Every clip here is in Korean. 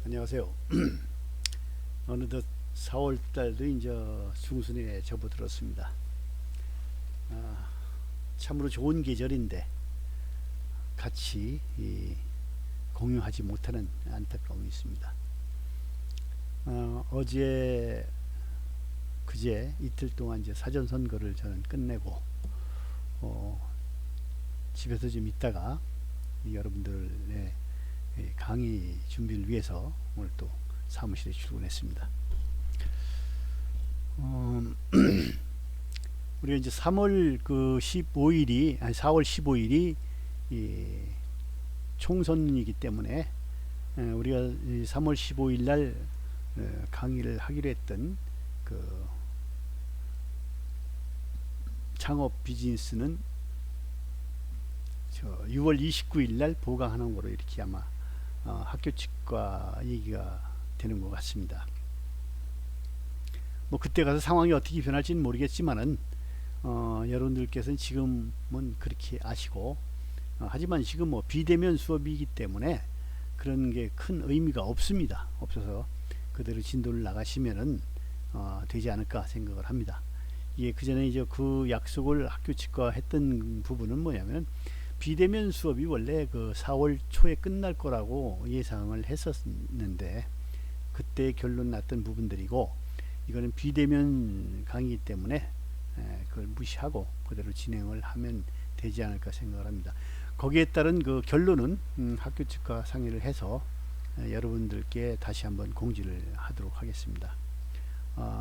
안녕하세요. 어느덧 4월달도 이제 중순에 접어들었습니다. 아, 참으로 좋은 계절인데 같이 공유하지 못하는 안타까움이 있습니다. 어제 그제 이틀 동안 이제 사전 선거를 저는 끝내고 어, 집에서 좀 있다가 여러분들의 강의 준비를 위해서 오늘 또 사무실에 출근했습니다. 우리가 이제 3월 그 15일이 아니 4월 15일이 이 총선이기 때문에 우리가 3월 15일 날 강의를 하기로 했던 그 창업 비즈니스는 6월 29일 날 보강하는 거로 이렇게 아마 학교 측과 얘기가 되는 것 같습니다. 뭐 그때 가서 상황이 어떻게 변할지는 모르겠지만은 여러분들께서는 지금은 그렇게 아시고 하지만 지금 뭐 비대면 수업이기 때문에 그런 게 큰 의미가 없습니다. 없어서 그대로 진도를 나가시면은 되지 않을까 생각을 합니다. 예, 그 전에 이제 그 약속을 학교 측과 했던 부분은 뭐냐면 비대면 수업이 원래 그 4월 초에 끝날 거라고 예상을 했었는데 그때 결론 났던 부분들이고 이거는 비대면 강의이기 때문에 그걸 무시하고 그대로 진행을 하면 되지 않을까 생각을 합니다. 거기에 따른 그 결론은 학교 측과 상의를 해서 여러분들께 다시 한번 공지를 하도록 하겠습니다.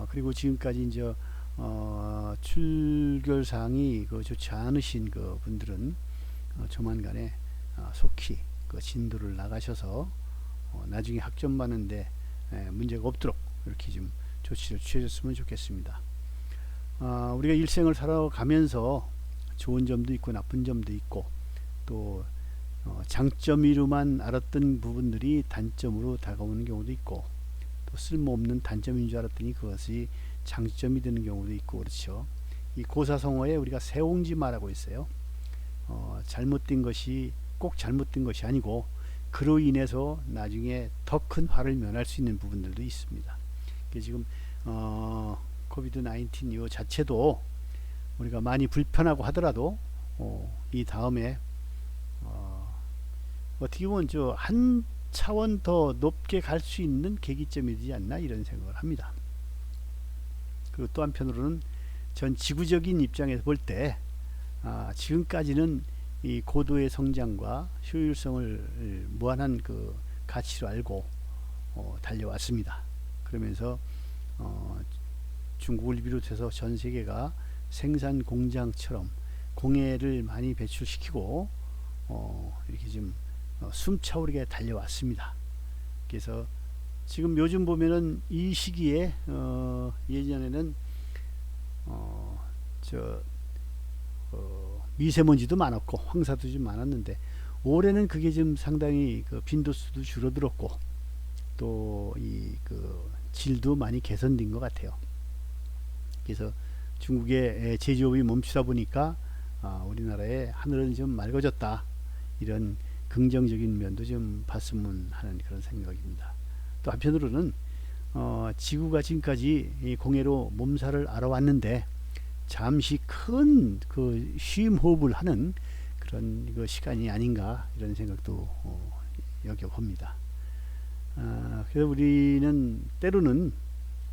그리고 지금까지 이제 출결사항이 그 좋지 않으신 그 분들은 조만간에 속히 그 진도를 나가셔서 나중에 학점 받는데 문제가 없도록 이렇게 좀 조치를 취해줬으면 좋겠습니다. 우리가 일생을 살아가면서 좋은 점도 있고 나쁜 점도 있고 또 장점이로만 알았던 부분들이 단점으로 다가오는 경우도 있고 또 쓸모없는 단점인 줄 알았더니 그것이 장점이 되는 경우도 있고 그렇죠. 이 고사성어에 우리가 세옹지마라고 있어요. 잘못된 것이 꼭 잘못된 것이 아니고 그로 인해서 나중에 더 큰 화를 면할 수 있는 부분들도 있습니다. 지금 코비드 19 이 자체도 우리가 많이 불편하고 하더라도 이 다음에 어떻게 보면 저 한 차원 더 높게 갈 수 있는 계기점이 되지 않나 이런 생각을 합니다. 그리고 또 한편으로는 전 지구적인 입장에서 볼 때 지금까지는 이 고도의 성장과 효율성을 무한한 그 가치로 알고 달려왔습니다. 그러면서 중국을 비롯해서 전 세계가 생산 공장처럼 공해를 많이 배출시키고 이렇게 좀 숨차오르게 달려왔습니다. 그래서 지금 요즘 보면은 이 시기에 예전에는 미세먼지도 많았고 황사도 좀 많았는데 올해는 그게 좀 상당히 그 빈도수도 줄어들었고 또 이 그 질도 많이 개선된 것 같아요. 그래서 중국의 제조업이 멈추다 보니까 우리나라의 하늘은 좀 맑아졌다 이런 긍정적인 면도 좀 봤으면 하는 그런 생각입니다. 또 한편으로는 지구가 지금까지 이 공해로 몸살을 앓아왔는데 잠시 큰 그 쉼호흡을 하는 그런 그 시간이 아닌가 이런 생각도 여겨봅니다. 그래서 우리는 때로는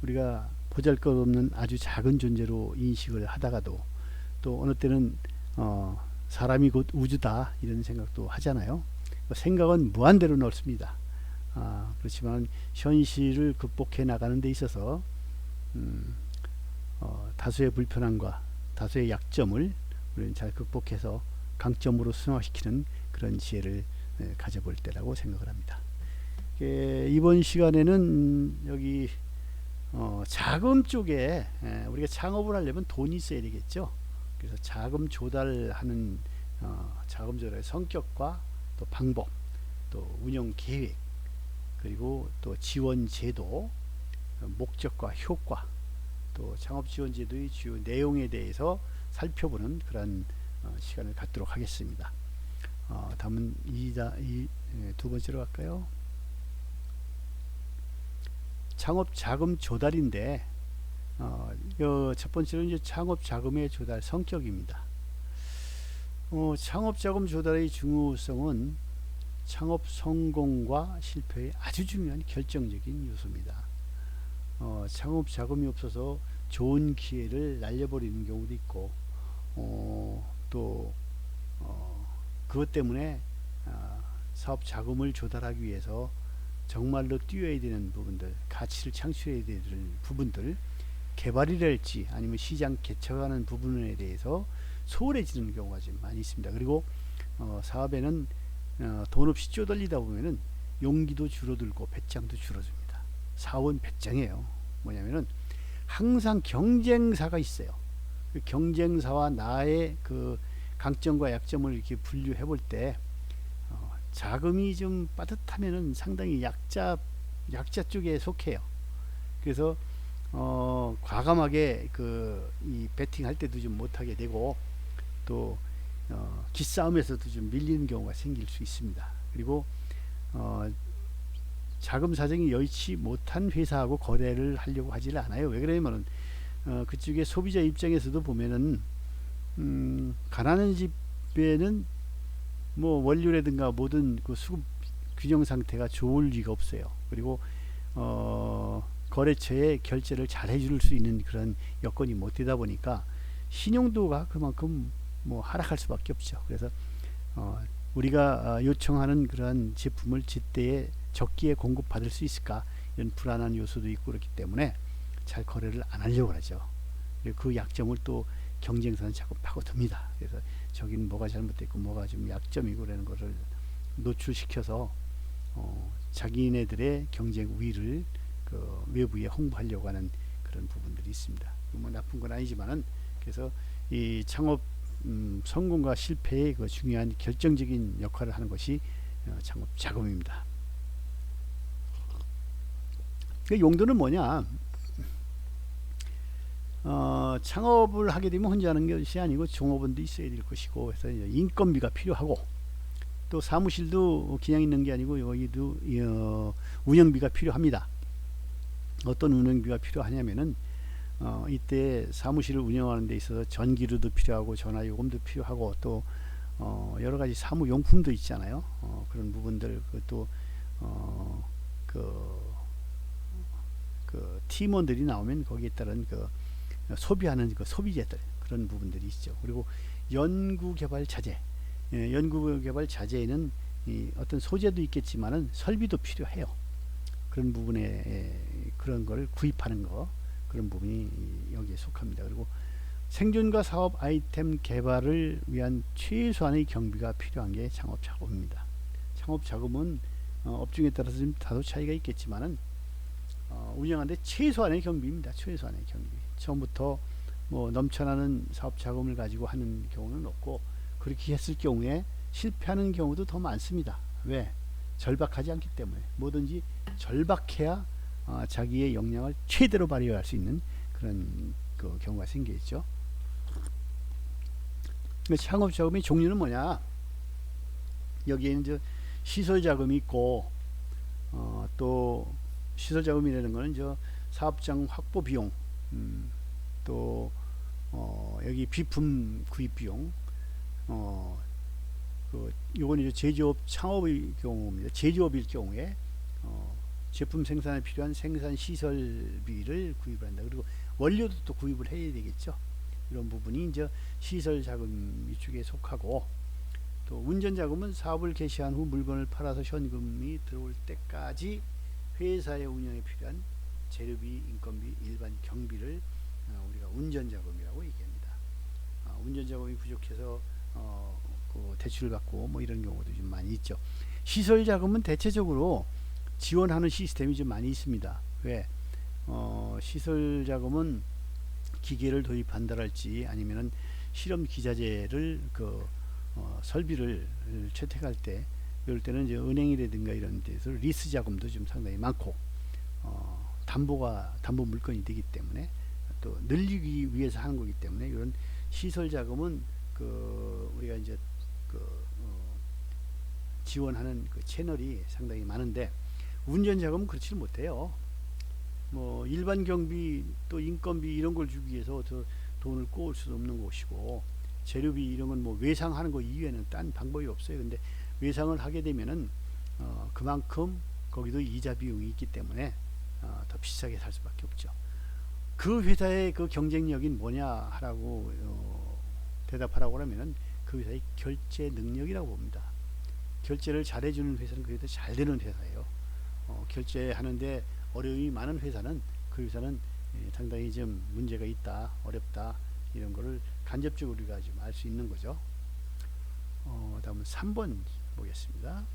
우리가 보잘것없는 아주 작은 존재로 인식을 하다가도 또 어느 때는 사람이 곧 우주다 이런 생각도 하잖아요. 생각은 무한대로 넓습니다. 그렇지만 현실을 극복해 나가는 데 있어서 다수의 불편함과 다수의 약점을 우리는 잘 극복해서 강점으로 승화시키는 그런 지혜를 가져볼 때라고 생각을 합니다. 이번 시간에는 여기 자금 쪽에 우리가 창업을 하려면 돈이 있어야 되겠죠. 그래서 자금 조달하는 자금 조달의 성격과 또 방법, 또 운영 계획, 그리고 또 지원 제도, 목적과 효과, 또 창업 지원 제도의 주요 내용에 대해서 살펴보는 그런 시간을 갖도록 하겠습니다. 다음은 두 번째로 갈까요? 창업 자금 조달인데 첫 번째로 이제 창업 자금의 조달 성격입니다. 창업 자금 조달의 중요성은 창업 성공과 실패의 아주 중요한 결정적인 요소입니다. 창업 자금이 없어서 좋은 기회를 날려버리는 경우도 있고, 또 그것 때문에 사업 자금을 조달하기 위해서 정말로 뛰어야 되는 부분들, 가치를 창출해야 될 부분들, 개발이랄지 아니면 시장 개척하는 부분에 대해서 소홀해지는 경우가 좀 많이 있습니다. 그리고 사업에는 돈 없이 쪼들리다 보면은 용기도 줄어들고 배짱도 줄어듭니다. 사업은 배짱이에요. 뭐냐면은 항상 경쟁사가 있어요. 그 경쟁사와 나의 그 강점과 약점을 이렇게 분류해 볼 때 자금이 좀 빠듯하면은 상당히 약자 쪽에 속해요. 그래서 과감하게 이 배팅할 때도 좀 못하게 되고, 또 기싸움에서도 좀 밀리는 경우가 생길 수 있습니다. 그리고 자금 사정이 여의치 못한 회사하고 거래를 하려고 하질 않아요. 왜 그러냐면은 그쪽에 소비자 입장에서도 보면은 가난한 집에는 뭐 원료라든가 모든 그 수급 균형 상태가 좋을 리가 없어요. 그리고 거래처에 결제를 잘 해줄 수 있는 그런 여건이 못 되다 보니까 신용도가 그만큼 뭐 하락할 수밖에 없죠. 그래서 우리가 요청하는 그러한 제품을 제때에 적기에 공급받을 수 있을까, 이런 불안한 요소도 있고 그렇기 때문에 잘 거래를 안 하려고 하죠. 그 약점을 또 경쟁사는 자꾸 파고듭니다. 그래서 저기는 뭐가 잘못됐고 뭐가 좀 약점이고 그러는 것을 노출시켜서 자기네들의 경쟁 우위를 외부에 홍보하려고 하는 그런 부분들이 있습니다. 뭐 나쁜 건 아니지만은, 그래서 이 창업 성공과 실패의 그 중요한 결정적인 역할을 하는 것이 창업 자금입니다. 그 용도는 뭐냐? 창업을 하게 되면 혼자 하는 것이 아니고 종업원도 있어야 될 것이고, 그래서 인건비가 필요하고, 또 사무실도 그냥 있는 게 아니고 여기도 운영비가 필요합니다. 어떤 운영비가 필요하냐면은 이때 사무실을 운영하는 데 있어서 전기료도 필요하고 전화요금도 필요하고, 또 여러 가지 사무용품도 있잖아요. 그런 부분들, 또 그 팀원들이 나오면 거기에 따른 소비하는 소비재들, 그런 부분들이 있죠. 그리고 연구개발 자재, 연구개발 자재에는 어떤 소재도 있겠지만은 설비도 필요해요. 그런 부분에 그런 걸 구입하는 거, 그런 부분이 여기에 속합니다. 그리고 생존과 사업 아이템 개발을 위한 최소한의 경비가 필요한 게 창업 자금입니다. 창업 자금은 업종에 따라서 좀 다소 차이가 있겠지만은 운영하는데 최소한의 경비입니다. 최소한의 경비. 처음부터 뭐 넘쳐나는 사업 자금을 가지고 하는 경우는 없고, 그렇게 했을 경우에 실패하는 경우도 더 많습니다. 왜? 절박하지 않기 때문에. 뭐든지 절박해야 자기의 역량을 최대로 발휘할 수 있는 그런 경우가 생기겠죠. 창업 자금의 종류는 뭐냐? 여기에는 이제 시설 자금이 있고, 또 시설 자금이라는 거는 사업장 확보 비용, 또 여기 비품 구입 비용, 요건 이제 제조업 창업의 경우입니다. 제조업일 경우에 제품 생산에 필요한 생산 시설비를 구입을 한다. 그리고 원료도 또 구입을 해야 되겠죠. 이런 부분이 이제 시설 자금 이쪽에 속하고, 또 운전 자금은 사업을 개시한 후 물건을 팔아서 현금이 들어올 때까지 회사의 운영에 필요한 재료비, 인건비, 일반 경비를 우리가 운전 자금이라고 얘기합니다. 운전 자금이 부족해서 대출을 받고 뭐 이런 경우도 좀 많이 있죠. 시설 자금은 대체적으로 지원하는 시스템이 좀 많이 있습니다. 왜? 시설 자금은 기계를 도입한다랄지 아니면은 실험 기자재를 설비를 채택할 때, 이럴 때는 이제 은행이라든가 이런 데서 리스 자금도 좀 상당히 많고, 담보 물건이 되기 때문에, 또 늘리기 위해서 하는 거기 때문에, 이런 시설 자금은 우리가 이제 지원하는 채널이 상당히 많은데, 운전 자금은 그렇지 못해요. 뭐 일반 경비 또 인건비 이런 걸 주기 위해서 저 돈을 꼬을 수도 없는 것이고, 재료비 이런 건 뭐 외상하는 거 이외에는 딴 방법이 없어요. 근데 외상을 하게 되면은 그만큼 거기도 이자 비용이 있기 때문에 더 비싸게 살 수밖에 없죠. 그 회사의 그 경쟁력인 뭐냐 하라고 대답하라고 하면은 그 회사의 결제 능력이라고 봅니다. 결제를 잘해주는 회사는 그래도 잘 되는 회사예요. 결제하는데 어려움이 많은 회사는 그 회사는 상당히 좀 문제가 있다, 어렵다, 이런 거를 간접적으로 우리가 좀 알 수 있는 거죠. 다음은 3번 보겠습니다.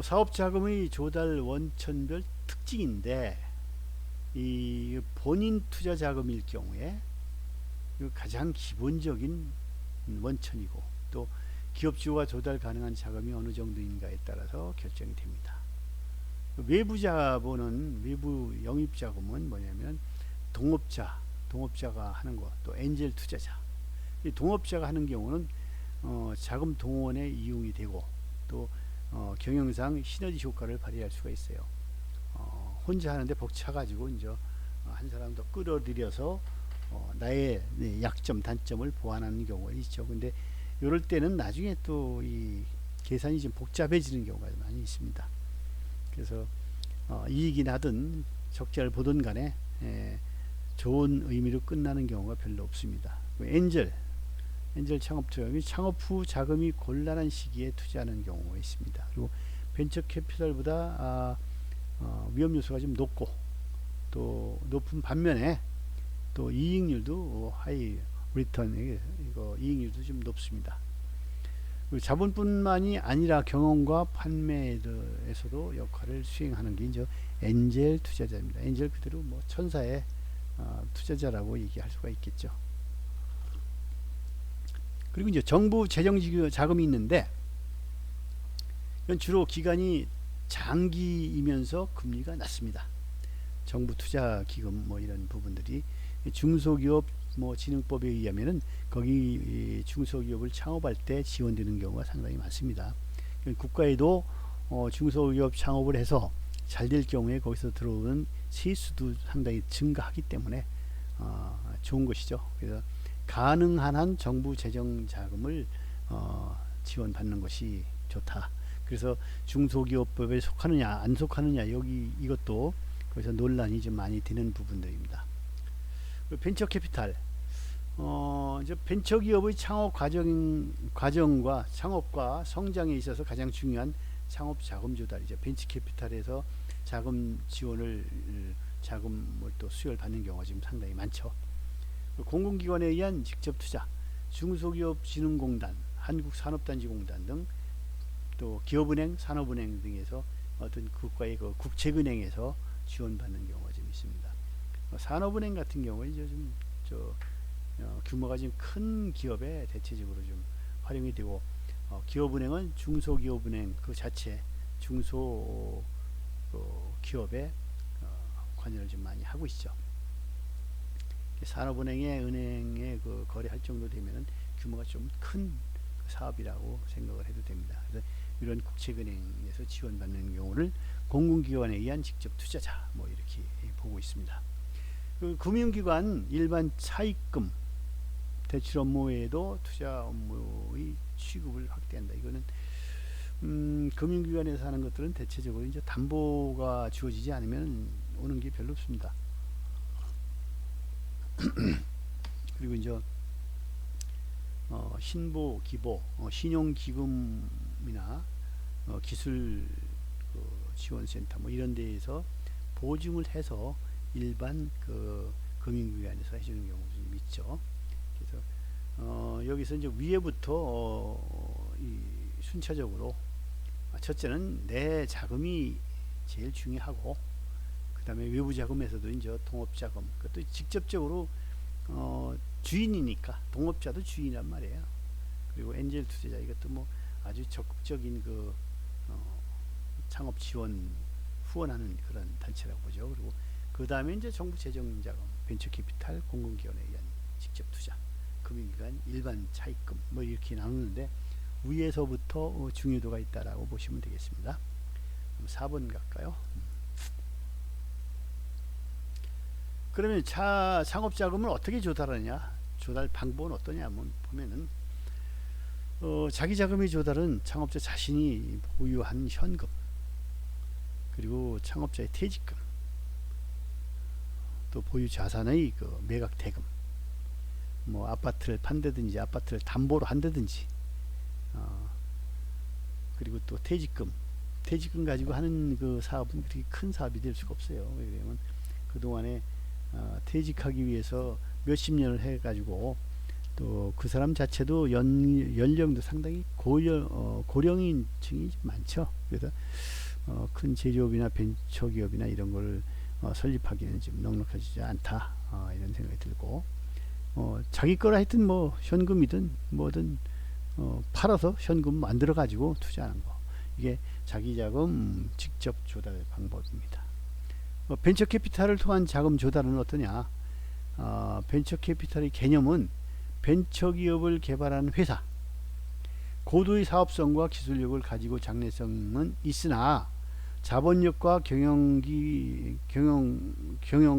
사업 자금의 조달 원천별 특징인데, 이 본인 투자 자금일 경우에 가장 기본적인 원천이고, 또 기업주가 조달 가능한 자금이 어느 정도인가에 따라서 결정이 됩니다. 외부 자본은, 외부 영입 자금은 뭐냐면 동업자가 하는 것, 또 엔젤 투자자. 이 동업자가 하는 경우는 자금 동원에 이용이 되고, 또 경영상 시너지 효과를 발휘할 수가 있어요. 혼자 하는데 벅차가지고 이제 한 사람 더 끌어들여서 나의 약점, 단점을 보완하는 경우가 있죠. 근데 이럴 때는 나중에 또 이 계산이 좀 복잡해지는 경우가 많이 있습니다. 그래서 이익이 나든 적자를 보든 간에 좋은 의미로 끝나는 경우가 별로 없습니다. 엔젤 창업 투자금이 창업 후 자금이 곤란한 시기에 투자하는 경우가 있습니다. 그리고 벤처 캐피탈보다 위험 요소가 좀 높고, 또 높은 반면에 또 이익률도 하이 리턴, 이거 이익률도 좀 높습니다. 자본뿐만이 아니라 경영과 판매에서도 역할을 수행하는 게 이제 엔젤 투자자입니다. 엔젤 그대로 뭐 천사의 투자자라고 얘기할 수가 있겠죠. 그리고 이제 정부 재정 자금이 있는데, 이건 주로 기간이 장기이면서 금리가 낮습니다. 정부 투자 기금 뭐 이런 부분들이 중소기업 뭐 진흥법에 의하면은 거기 중소기업을 창업할 때 지원되는 경우가 상당히 많습니다. 국가에도 중소기업 창업을 해서 잘 될 경우에 거기서 들어오는 세수도 상당히 증가하기 때문에 좋은 것이죠. 그래서 가능한 한 정부 재정 자금을 지원받는 것이 좋다. 그래서 중소기업법에 속하느냐 안 속하느냐, 여기 이것도 거기서 논란이 좀 많이 되는 부분들입니다. 벤처 캐피탈, 이제 벤처기업의 창업 과정과 창업과 성장에 있어서 가장 중요한 창업 자금 조달이죠. 벤처 캐피탈에서 자금 지원을, 자금을 또 수요를 받는 경우가 지금 상당히 많죠. 공공기관에 의한 직접 투자, 중소기업진흥공단, 한국산업단지공단 등, 또 기업은행, 산업은행 등에서 어떤 국가의 그 국책은행에서 지원받는 경우가 좀 있습니다. 산업은행 같은 경우에 이제 좀 규모가 좀 큰 기업에 대체적으로 좀 활용이 되고, 기업은행은 중소기업은행 그 자체 중소 기업에 관여를 좀 많이 하고 있죠. 산업은행의 은행에 그 거래할 정도 되면은 규모가 좀 큰 사업이라고 생각을 해도 됩니다. 그래서 이런 국책은행에서 지원받는 경우를 공공기관에 의한 직접 투자자 뭐 이렇게 보고 있습니다. 그 금융기관 일반 차입금 대출 업무 외에도 투자 업무의 취급을 확대한다. 이거는 금융기관에서 하는 것들은 대체적으로 이제 담보가 주어지지 않으면 오는 게 별로 없습니다. 그리고 이제 신보, 기보, 신용기금이나 기술 지원센터 뭐 이런 데에서 보증을 해서 일반 그 금융기관에서 해주는 경우도 좀 있죠. 그래서 여기서 이제 위에부터 이 순차적으로, 첫째는 내 자금이 제일 중요하고, 그 다음에 외부 자금에서도 이제 동업자금, 그것도 직접적으로 주인이니까 동업자도 주인이란 말이에요. 그리고 엔젤 투자자, 이것도 뭐 아주 적극적인 그 창업 지원 후원하는 그런 단체라고 보죠. 그리고 그 다음에 이제 정부 재정 자금, 벤처 캐피탈, 공공기관에 의한 직접 투자, 금융기관, 일반 차입금 뭐 이렇게 나누는데, 위에서부터 중요도가 있다라고 보시면 되겠습니다. 4번 갈까요? 그러면 창업자금을 어떻게 조달하냐? 조달 방법은 어떠냐? 보면은 자기 자금의 조달은 창업자 자신이 보유한 현금, 그리고 창업자의 퇴직금, 또 보유 자산의 그 매각 대금, 뭐 아파트를 판다든지 아파트를 담보로 한다든지, 그리고 또 퇴직금 가지고 하는 그 사업은 그렇게 큰 사업이 될 수가 없어요. 왜냐면 그동안에 퇴직하기 위해서 몇십 년을 해가지고, 또 그 사람 자체도 연령도 상당히 고령인 층이 많죠. 그래서 큰 제조업이나 벤처기업이나 이런 걸 설립하기는 좀 넉넉하지 않다, 이런 생각이 들고, 자기 거라 하여튼 뭐 현금이든 뭐든 팔아서 현금 만들어 가지고 투자하는 거, 이게 자기 자금 직접 조달 방법입니다. 벤처 캐피탈을 통한 자금 조달은 어떠냐? 벤처 캐피탈의 개념은 벤처기업을 개발한 회사, 고도의 사업성과 기술력을 가지고 장래성은 있으나 자본력과 경영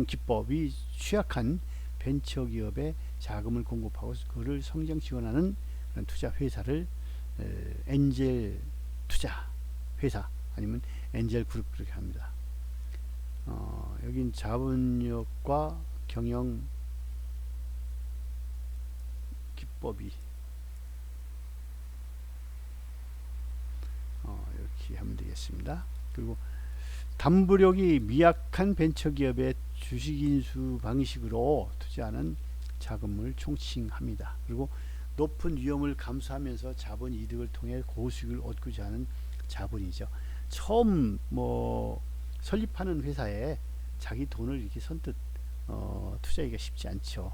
기법이 취약한 벤처기업에 자금을 공급하고 그를 성장 지원하는 그런 투자 회사를 엔젤 투자 회사, 아니면 엔젤 그룹, 그렇게 합니다. 여긴 자본력과 경영 기법이 이렇게 하면 되겠습니다. 그리고 담보력이 미약한 벤처기업의 주식인수 방식으로 투자하는 자금을 총칭합니다. 그리고 높은 위험을 감수하면서 자본 이득을 통해 고수익을 얻고자 하는 자본이죠. 처음 뭐 설립하는 회사에 자기 돈을 이렇게 선뜻 투자하기가 쉽지 않죠.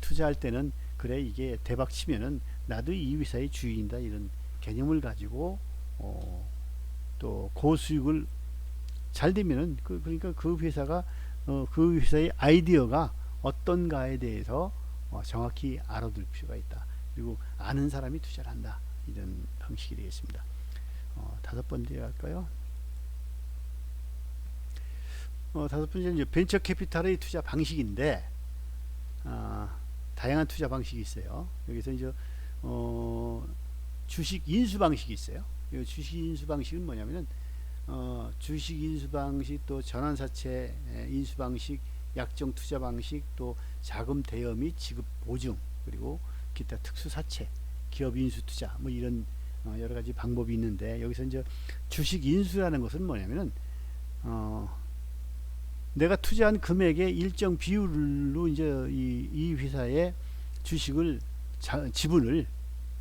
투자할 때는 그래, 이게 대박 치면은 나도 이 회사의 주인이다, 이런 개념을 가지고 또 고수익을 잘 되면은 그러니까 그 회사가 그 회사의 아이디어가 어떤가에 대해서 정확히 알아둘 필요가 있다. 그리고 아는 사람이 투자를 한다, 이런 방식이 되겠습니다. 5번째 할까요? 5번째는 벤처 캐피탈의 투자 방식인데, 다양한 투자 방식이 있어요. 여기서 이제 주식 인수 방식이 있어요. 이 주식 인수 방식은 뭐냐면은 주식 인수 방식, 또 전환사채 인수 방식, 약정 투자 방식, 또 자금 대여 및 지급 보증, 그리고 기타 특수 사채, 기업 인수 투자, 뭐 이런 여러 가지 방법이 있는데, 여기서 이제 주식 인수라는 것은 뭐냐면은 내가 투자한 금액의 일정 비율로 이제 이 회사의 주식을 지분을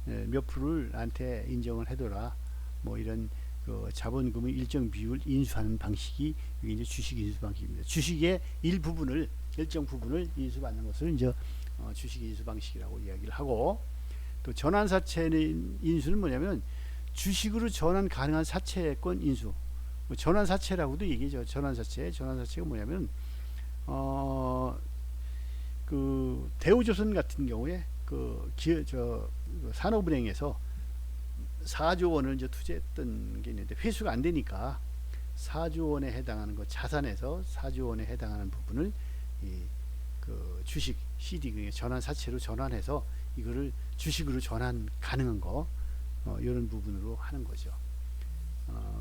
몇 프로를 나한테 인정을 해둬라, 뭐 이런 그 자본금의 일정 비율 인수하는 방식이 이게 이제 주식 인수 방식입니다. 주식의 일정 부분을 인수받는 것을 이제 주식 인수 방식이라고 이야기를 하고, 또 전환사채 인수는 뭐냐면 주식으로 전환 가능한 사채권 인수, 뭐 전환사채라고도 얘기죠. 전환사채가 뭐냐면 그 대우조선 같은 경우에 그 산업은행에서 4조 원을 이제 투자했던 게 있는데, 회수가 안 되니까 4조 원에 해당하는 거, 자산에서 4조 원에 해당하는 부분을 그 주식 CD 전환사채로 전환해서 이거를 주식으로 전환 가능한 거, 이런 부분으로 하는 거죠.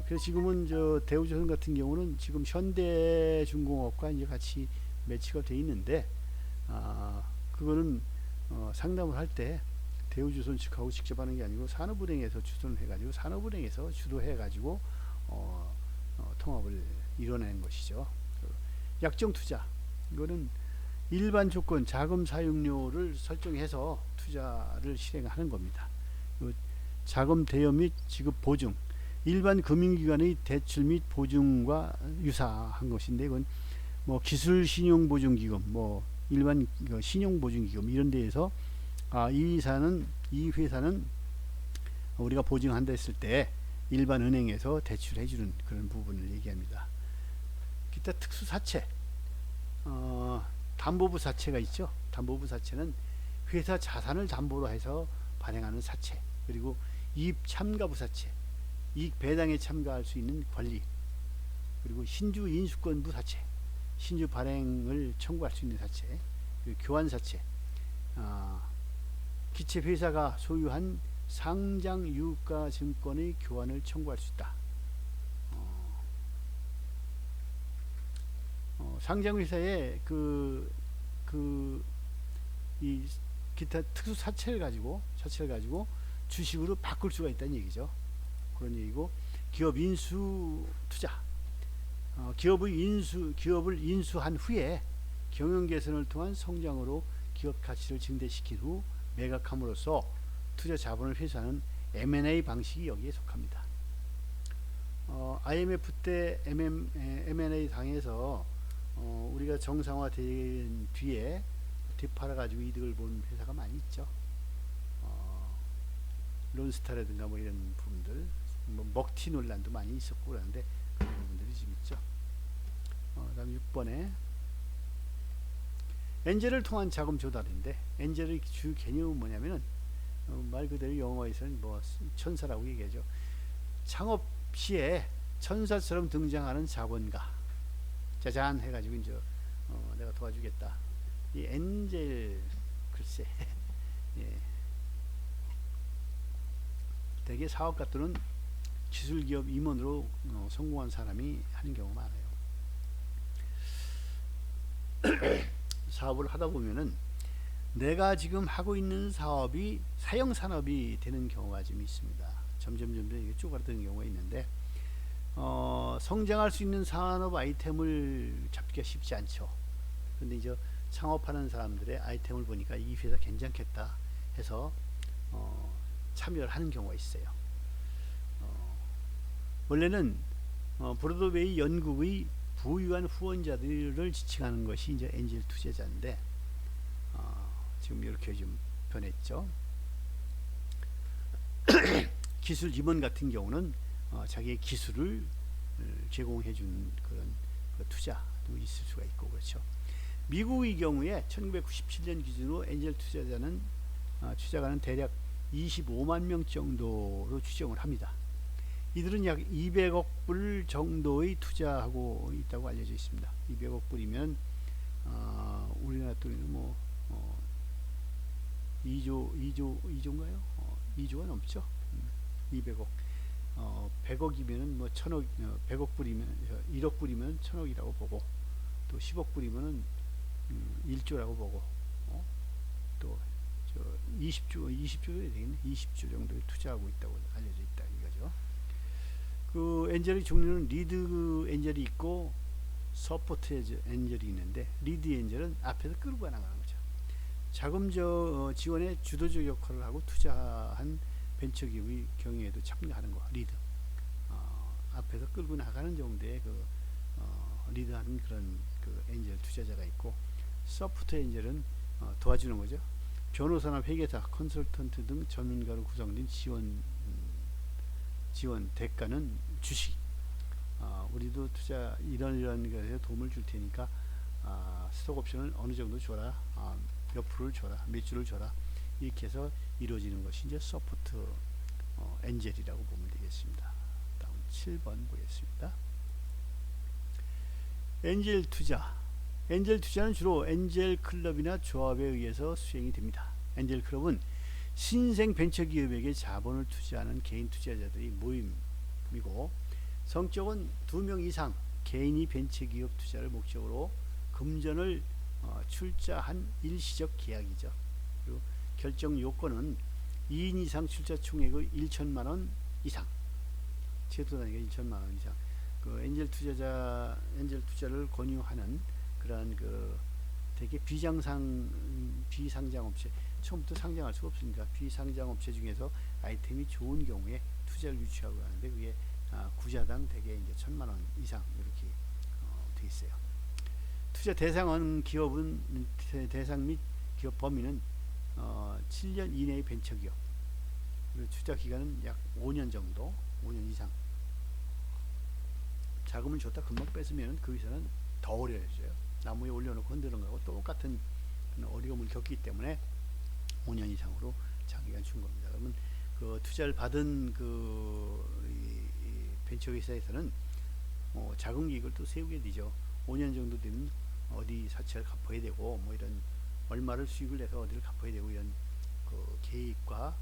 그래서 지금은 저 대우조선 같은 경우는 지금 현대중공업과 이제 같이 매치가 돼 있는데, 그거는 상담을 할 때 대우조선 측하고 직접 하는 게 아니고 산업은행에서 주선을 해가지고 산업은행에서 주도해가지고 통합을 이뤄낸 것이죠. 약정투자, 이거는 일반 조건 자금 사용료를 설정해서 투자를 실행하는 겁니다. 자금 대여 및 지급 보증, 일반 금융기관의 대출 및 보증과 유사한 것인데, 이건 뭐 기술 신용보증기금, 뭐 일반 신용보증기금 이런 데에서 이 회사는 우리가 보증한다 했을 때 일반 은행에서 대출해 주는 그런 부분을 얘기합니다. 기타 특수사채, 담보부 사채가 있죠. 담보부 사채는 회사 자산을 담보로 해서 발행하는 사채, 그리고 이입 참가 부사체, 이익 배당에 참가할 수 있는 관리, 그리고 신주 인수권부 사채, 신주 발행을 청구할 수 있는 사채, 그리고 교환 사채, 기체 회사가 소유한 상장 유가 증권의 교환을 청구할 수 있다. 상장 회사의 이 기타 특수 사채를 가지고 주식으로 바꿀 수가 있다는 얘기죠. 그런 얘기고, 기업 인수 투자, 기업을 인수한 후에 경영 개선을 통한 성장으로 기업 가치를 증대시킨 후 매각함으로써 투자 자본을 회수하는 M&A 방식이 여기에 속합니다. IMF 때 M&A 당해서 우리가 정상화된 뒤에 뒤팔아가지고 이득을 본 회사가 많이 있죠. 론스타라든가 뭐 이런 부분들, 뭐 먹튀 논란도 많이 있었고 그러는데 그런 부분들이 좀 있죠. 다음 6번에 엔젤을 통한 자금 조달인데, 엔젤의 주 개념은 뭐냐면은 말 그대로 영어에서는 뭐 천사라고 얘기하죠. 창업 시에 천사처럼 등장하는 자본가, 짜잔 해가지고 이제 내가 도와주겠다. 이 엔젤, 글쎄 예. 대개 사업가 또는 기술기업 임원으로 성공한 사람이 하는 경우가 많아요. 사업을 하다 보면은 내가 지금 하고 있는 사업이 사형산업이 되는 경우가 좀 있습니다. 점점 이게 쪼그라드는 경우가 있는데, 성장할 수 있는 산업 아이템을 잡기가 쉽지 않죠. 그런데 이제 창업하는 사람들의 아이템을 보니까 이 회사 괜찮겠다 해서 참여를 하는 경우가 있어요. 원래는 브로드웨이 연극의 부유한 후원자들을 지칭하는 것이 이제 엔젤 투자자인데, 지금 이렇게 좀 변했죠. 기술 임원 같은 경우는 자기의 기술을 제공해 준 그런 투자도 있을 수가 있고 그렇죠. 미국의 경우에 1997년 기준으로 엔젤 투자자는 대략 25만 명 정도로 추정을 합니다. 이들은 약 200억 불 정도의 투자하고 있다고 알려져 있습니다. 200억 불이면 우리나라 돈으로 뭐 2조인가요? 2조가 넘죠. 200억. 100억이면은 뭐 1000억, 100억 불이면 1억 불이면 1000억이라고 보고, 또 10억 불이면은 1조라고 보고, 또 20조에 되겠네. 20조 정도에 투자하고 있다고 알려져 있다 이거죠. 그 엔젤의 종류는 리드 엔젤이 있고 서포트 엔젤이 있는데, 리드 엔젤은 앞에서 끌고 나가는 거죠. 자금 지원에 주도적 역할을 하고 투자한 벤처기업의 경영에도 참가하는 거, 리드. 앞에서 끌고 나가는 정도의 리드하는 그런 엔젤 투자자가 있고, 서포트 엔젤은 도와주는 거죠. 변호사나 회계사, 컨설턴트 등 전문가로 구성된 지원 대가는 주식. 우리도 투자 이런 것에 도움을 줄 테니까 스톡 옵션을 어느 정도 줘라, 몇 프로를 줘라, 몇 주를 줘라, 이렇게 해서 이루어지는 것이 이제 서포트 엔젤이라고 보면 되겠습니다. 다음 7번 보겠습니다. 엔젤 투자. 엔젤 투자는 주로 엔젤 클럽이나 조합에 의해서 수행이 됩니다. 엔젤 클럽은 신생 벤처기업에게 자본을 투자하는 개인 투자자들의 모임이고, 성격은 2명 이상 개인이 벤처기업 투자를 목적으로 금전을 출자한 일시적 계약이죠. 그리고 결정 요건은 2인 이상 출자 총액의 1천만원 이상, 최소 단위가 1천만원 이상, 엔젤 투자를 권유하는 그러한 되게 비상장 업체, 처음부터 상장할 수가 없으니까 비상장 업체 중에서 아이템이 좋은 경우에 투자를 유치하고 하는데, 그게 구자당 대개 이제 1,000만원 이상 이렇게 돼 있어요. 투자 대상 및 기업 범위는 7년 이내의 벤처기업, 그리고 투자 기간은 약 5년 정도, 5년 이상. 자금을 줬다 금방 뺏으면 그 회사는 더 어려워져요. 나무에 올려놓고 흔드는 거하고 똑같은 어려움을 겪기 때문에 5년 이상으로 장기간 준 겁니다. 그러면 그 투자를 받은 이 벤처 회사에서는 자금 계획을 또 세우게 되죠. 5년 정도 되면 어디 사채를 갚아야 되고 뭐 이런 얼마를 수익을 내서 어디를 갚아야 되고 이런 그 계획과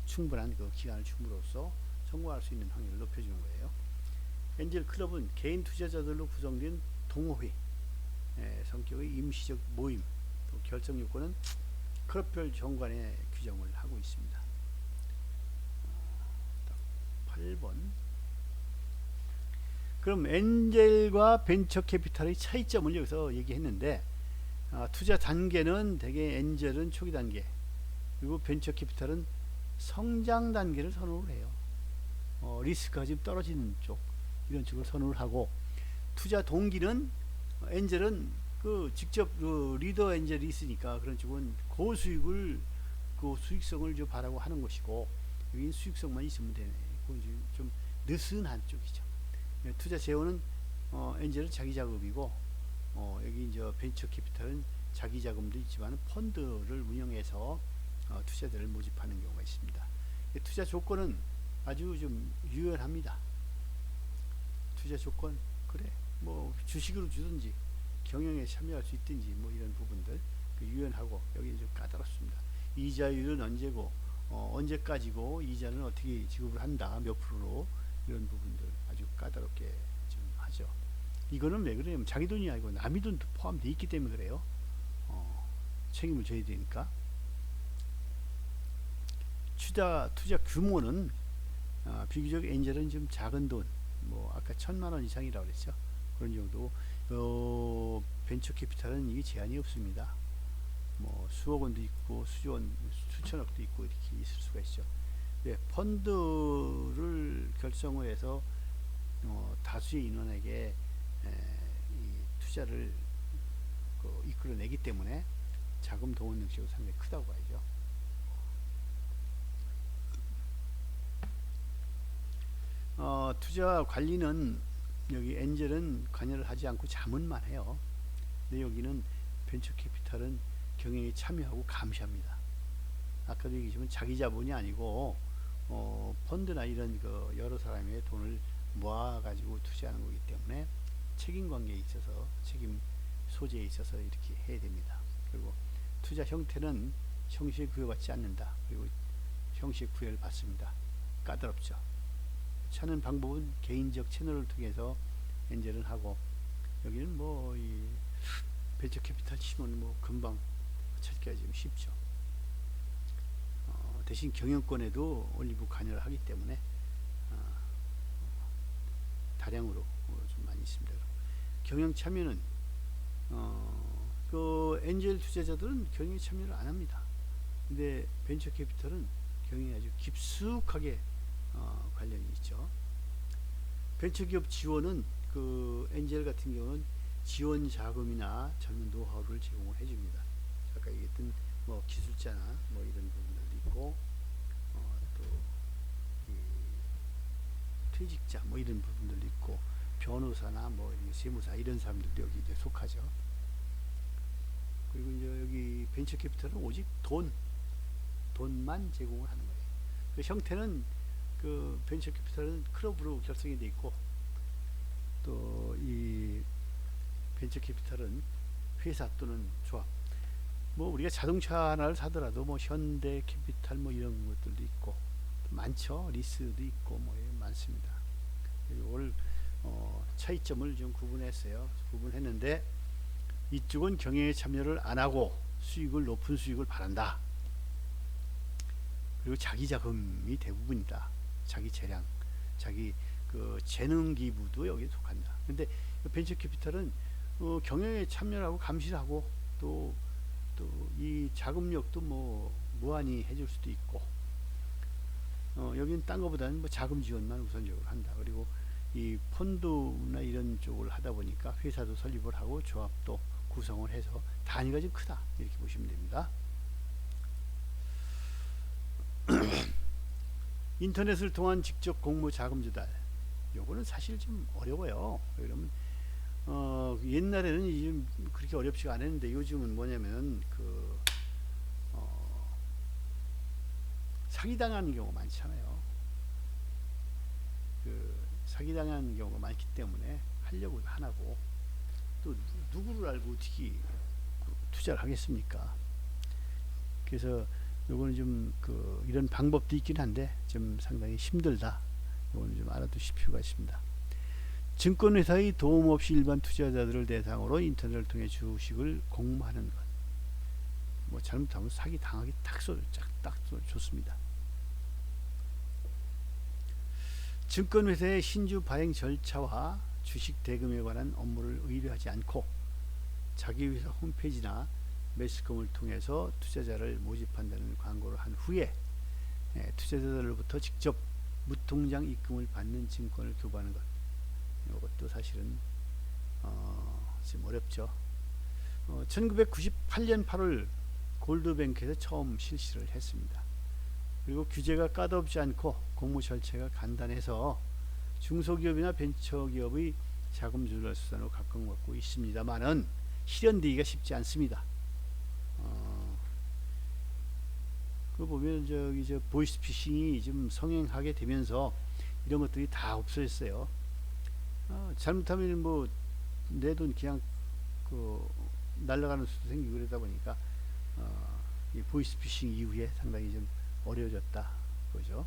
충분한 그 기간을 줌으로써 성공할 수 있는 확률을 높여주는 거예요. 엔젤 클럽은 개인 투자자들로 구성된 동호회 성격의 임시적 모임, 또 결정 요건은 클럽별 정관에 규정을 하고 있습니다. 8번. 그럼 엔젤과 벤처 캐피탈의 차이점을 여기서 얘기했는데, 투자 단계는 대개 엔젤은 초기 단계, 그리고 벤처 캐피탈은 성장 단계를 선호를 해요. 리스크가 좀 떨어지는 쪽, 이런 쪽을 선호를 하고, 투자 동기는 엔젤은 직접 리더 엔젤이 있으니까 그런 쪽은 고수익을 수익성을 좀 바라고 하는 것이고, 여기는 수익성만 있으면 되네. 그건 좀 느슨한 쪽이죠. 투자 재원은 엔젤은 자기 자금이고, 여기 이제 벤처 캐피탈은 자기 자금도 있지만 펀드를 운영해서 투자자를 모집하는 경우가 있습니다. 투자 조건은 아주 좀 유연합니다. 투자 조건, 그래 뭐 주식으로 주든지 경영에 참여할 수 있든지 뭐 이런 부분들 유연하고, 여기 좀 까다롭습니다. 이자율은 언제고 언제까지고 이자는 어떻게 지급을 한다, 몇 프로로, 이런 부분들 아주 까다롭게 좀 하죠. 이거는 왜 그래요? 자기 돈이 아니고 남의 돈도 포함되어 있기 때문에 그래요. 책임을 져야 되니까. 투자 규모는 비교적 엔젤은 좀 작은 돈, 뭐 아까 1,000만원 이상이라고 그랬죠. 그런 정도. 벤처 캐피탈은 이게 제한이 없습니다. 뭐 수억 원도 있고 수천억도 있고 이렇게 있을 수가 있죠. 네, 펀드를 결성을 해서 다수의 인원에게 이 투자를 이끌어내기 때문에 자금 동원 능력이 상당히 크다고 봐야죠. 투자 관리는 여기 엔젤은 관여를 하지 않고 자문만 해요. 근데 여기는 벤처 캐피탈은 경영에 참여하고 감시합니다. 아까도 얘기했지만 자기 자본이 아니고 펀드나 이런 여러 사람의 돈을 모아가지고 투자하는 거기 때문에 책임 관계에 있어서, 책임 소재에 있어서 이렇게 해야 됩니다. 그리고 투자 형태는 형식에 구애받지 않는다. 그리고 형식 구애를 받습니다. 까다롭죠. 찾는 방법은 개인적 채널을 통해서 엔젤은 하고, 여기는 뭐 이 벤처 캐피탈 치면 뭐 금방 찾기가 좀 쉽죠. 대신 경영권에도 올리브 관여를 하기 때문에 다량으로 좀 많이 있습니다. 경영 참여는 엔젤 투자자들은 경영에 참여를 안 합니다. 근데 벤처 캐피탈은 경영에 아주 깊숙하게 관련이 있죠. 벤처기업 지원은 엔젤 같은 경우는 지원 자금이나 전문 노하우를 제공을 해줍니다. 아까 얘기했던 뭐 기술자나 뭐 이런 부분들도 있고, 또 퇴직자 뭐 이런 부분들도 있고, 변호사나 뭐 세무사 이런 사람들도 여기 이제 속하죠. 그리고 이제 여기 벤처 캐피탈은 오직 돈만 제공을 하는 거예요. 그 형태는 벤처 캐피탈은 클럽으로 결성이 돼 있고, 또 이 벤처 캐피탈은 회사 또는 조합, 뭐 우리가 자동차 하나를 사더라도 뭐 현대 캐피탈 뭐 이런 것들도 있고 많죠. 리스도 있고 뭐 많습니다. 이걸 차이점을 좀 구분했어요. 구분했는데, 이쪽은 경영에 참여를 안 하고 높은 수익을 바란다. 그리고 자기 자금이 대부분이다. 자기 재량, 자기 재능 기부도 여기에 속한다. 근데 벤처 캐피탈은 경영에 참여를 하고 감시를 하고, 또 이 자금력도 뭐 무한히 해줄 수도 있고, 여기는 딴 거보다는 뭐 자금 지원만 우선적으로 한다. 그리고 이 펀드나 이런 쪽을 하다 보니까 회사도 설립을 하고 조합도 구성을 해서 단위가 좀 크다, 이렇게 보시면 됩니다. 인터넷을 통한 직접 공모 자금 조달, 요거는 사실 좀 어려워요. 그러면 옛날에는 그렇게 어렵지가 않았는데, 요즘은 뭐냐면 사기당하는 경우가 많잖아요. 사기당하는 경우가 많기 때문에 하려고 하나고, 또 누구를 알고 어떻게 투자를 하겠습니까? 그래서 요거는 좀 이런 방법도 있긴 한데 좀 상당히 힘들다. 요거는 좀 알아두실 필요가 있습니다. 증권회사의 도움 없이 일반 투자자들을 대상으로 인터넷을 통해 주식을 공모하는 것. 뭐 잘못하면 사기 당하기 딱 좋습니다. 증권회사의 신주 발행 절차와 주식 대금에 관한 업무를 의뢰하지 않고 자기 회사 홈페이지나 매스컴을 통해서 투자자를 모집한다는 광고를 한 후에 투자자들로부터 직접 무통장 입금을 받는 증권을 교부하는 것. 이것도 사실은 좀 어렵죠. 1998년 8월 골드뱅크에서 처음 실시를 했습니다. 그리고 규제가 까다롭지 않고 공모 절차가 간단해서 중소기업이나 벤처기업의 자금 조달 수단으로 각광받고 있습니다만은 실현되기가 쉽지 않습니다. 그 보면 저 보이스피싱이 좀 성행하게 되면서 이런 것들이 다 없어졌어요. 잘못하면 뭐 내 돈 그냥 날아가는 수도 생기고 그러다 보니까 이 보이스피싱 이후에 상당히 좀 어려워졌다 그죠.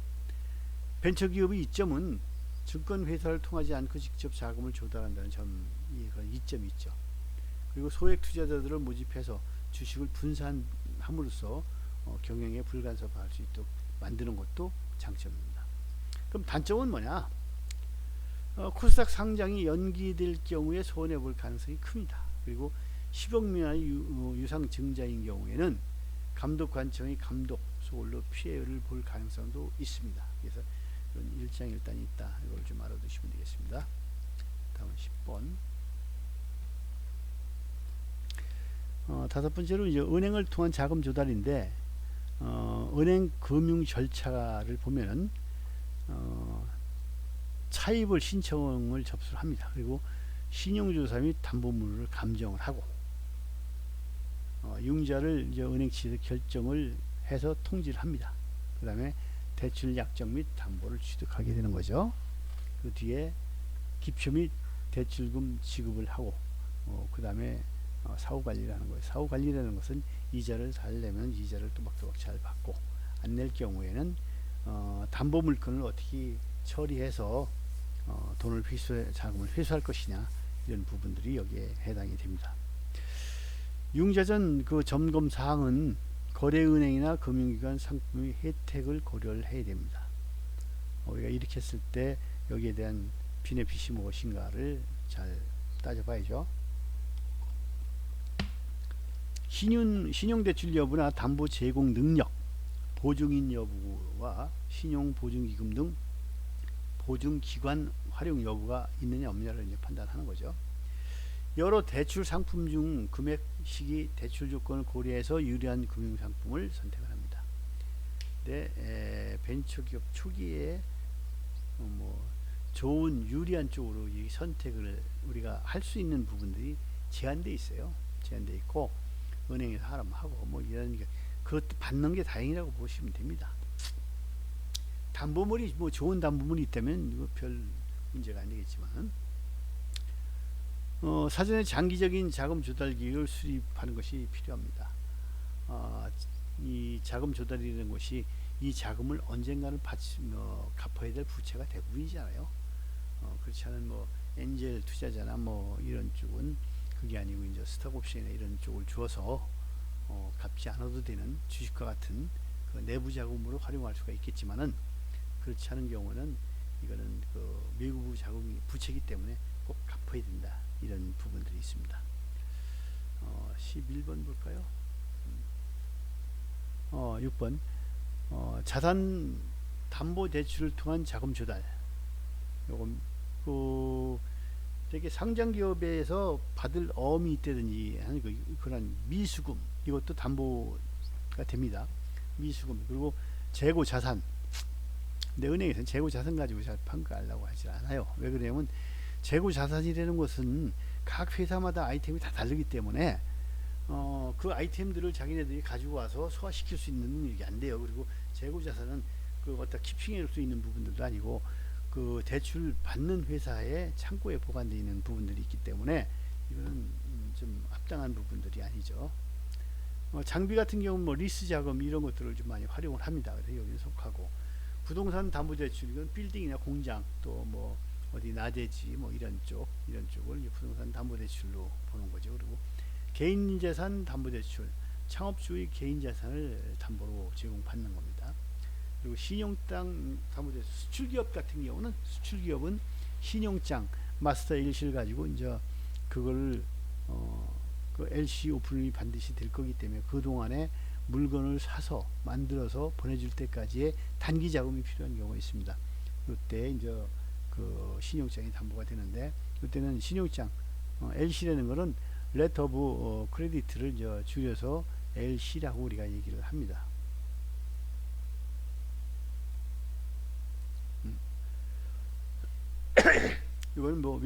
벤처기업의 이점은 증권회사를 통하지 않고 직접 자금을 조달한다는 그런 이점이 있죠. 그리고 소액 투자자들을 모집해서 주식을 분산함으로써 경영에 불간섭할 수 있도록 만드는 것도 장점입니다. 그럼 단점은 뭐냐? 코스닥 상장이 연기될 경우에 손해볼 가능성이 큽니다. 그리고 10억 미만의 유상증자인 경우에는 감독관청의 감독 소홀로 피해를 볼 가능성도 있습니다. 그래서 이런 일장일단이 있다. 이걸 좀 알아두시면 되겠습니다. 다음 10번. 다섯 번째로 이제 은행을 통한 자금 조달인데 은행 금융 절차를 보면은 차입을 신청을 접수를 합니다. 그리고 신용조사 및 담보물을 감정을 하고 융자를 이제 은행 측에서 결정을 해서 통지를 합니다. 그 다음에 대출 약정 및 담보를 취득하게 되는 거죠. 그 뒤에 기표 및 대출금 지급을 하고 그 다음에 사후관리를 하는 거예요. 사후관리라는 것은 이자를 잘 내면 이자를 또박또박 잘 받고 안 낼 경우에는 담보물건을 어떻게 처리해서 돈을 자금을 회수할 것이냐 이런 부분들이 여기에 해당이 됩니다. 융자전 점검 사항은 거래은행이나 금융기관 상품의 혜택을 고려를 해야 됩니다. 우리가 이렇게 했을 때 여기에 대한 비네핏이 무엇인가를 잘 따져봐야죠. 신용대출 여부나 담보 제공 능력, 보증인 여부와 신용보증기금 등 보증기관 활용 여부가 있느냐 없느냐를 이제 판단하는 거죠. 여러 대출 상품 중 금액, 시기, 대출 조건을 고려해서 유리한 금융상품을 선택을 합니다. 근데 벤처기업 초기에 좋은 유리한 쪽으로 이 선택을 우리가 할 수 있는 부분들이 제한되어 있어요. 제한되어 있고 은행에서 하라면 하고 이런 게 그것도 받는 게 다행이라고 보시면 됩니다. 담보물이 좋은 담보물이 있다면 이거 별 문제가 안 되겠지만 사전에 장기적인 자금 조달 계획을 수립하는 것이 필요합니다. 이 자금 조달이라는 것이 이 자금을 언젠가는 갚아야 될 부채가 대부분이잖아요. 그렇지 않은 엔젤 투자자나 이런 쪽은 그게 아니고 이제 스톡옵션이나 이런 쪽을 주어서 갚지 않아도 되는 주식과 같은 그 내부 자금으로 활용할 수가 있겠지만은 그렇지 않은 경우는 이거는 외부 자금이 부채이기 때문에 꼭 갚아야 된다. 이런 부분들이 있습니다. 11번 볼까요? 6번 자산 담보 대출을 통한 자금 조달. 요건 되게 상장 기업에서 받을 어음이 있다든지 하는 그런 미수금 이것도 담보가 됩니다. 미수금 그리고 재고 자산. 근데 은행에서는 재고 자산 가지고 잘 평가하려고 하지 않아요. 왜 그러냐면 재고 자산이라는 것은 각 회사마다 아이템이 다 다르기 때문에 그 아이템들을 자기네들이 가지고 와서 소화시킬 수 있는 능력이 안 돼요. 그리고 재고 자산은 그 어디다 키핑할 수 있는 부분들도 아니고 그 대출 받는 회사의 창고에 보관되어 있는 부분들이 있기 때문에 이거는 좀 합당한 부분들이 아니죠. 장비 같은 경우는 뭐 리스 자금 이런 것들을 좀 많이 활용을 합니다. 그래서 여기에 속하고 부동산 담보대출 이건 빌딩이나 공장 또 뭐 어디 나대지 뭐 이런 쪽을 부동산 담보대출로 보는 거죠. 그리고 개인재산 담보대출 창업주의 개인재산을 담보로 제공받는 겁니다. 그리고 신용장 담보대출 수출기업 같은 경우는 수출기업은 신용장 마스터 일시를 가지고 이제 그걸 그 LC 오픈이 반드시 될 거기 때문에 그 동안에 물건을 사서 만들어서 보내줄 때까지의 단기 자금이 필요한 경우가 있습니다. 이때 이제 그 신용장이 담보가 되는데 이때는 신용장 LC라는 거는 레터 오브 크레디트를 이제 줄여서 LC라고 우리가 얘기를 합니다. 이건 뭐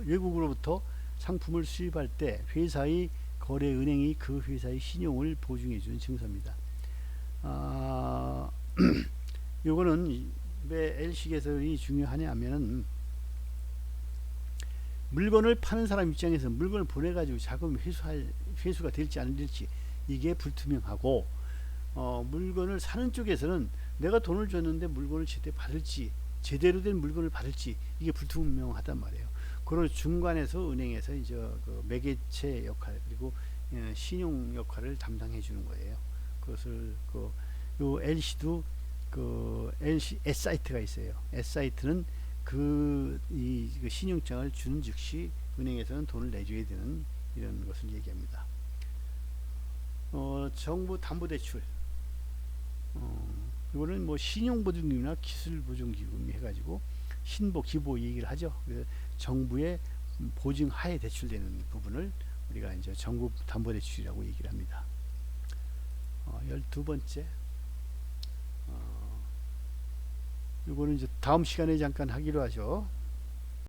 외국으로부터 상품을 수입할 때 회사의 거래은행이 그 회사의 신용을 보증해 주는 증서입니다. 요거는 왜 LC 개설이 중요하냐 하면은 물건을 파는 사람 입장에서 물건을 보내가지고 자금 회수가 될지 안 될지 이게 불투명하고 물건을 사는 쪽에서는 내가 돈을 줬는데 물건을 제대로 된 물건을 받을지 이게 불투명하단 말이에요. 그런 중간에서 은행에서 이제 그 매개체 역할 그리고 신용 역할을 담당해 주는 거예요. 그것을 요 LC도 그 LC S사이트가 있어요. S사이트는 그 신용장을 주는 즉시 은행에서는 돈을 내줘야 되는 이런 것을 얘기합니다. 정부 담보대출 이거는 뭐 신용보증기금이나 기술보증기금 해가지고 신보 기보 얘기를 하죠. 그래서 정부의 보증하에 대출되는 부분을 우리가 이제 정부 담보대출이라고 얘기를 합니다. 12번째 이거는 이제 다음 시간에 잠깐 하기로 하죠.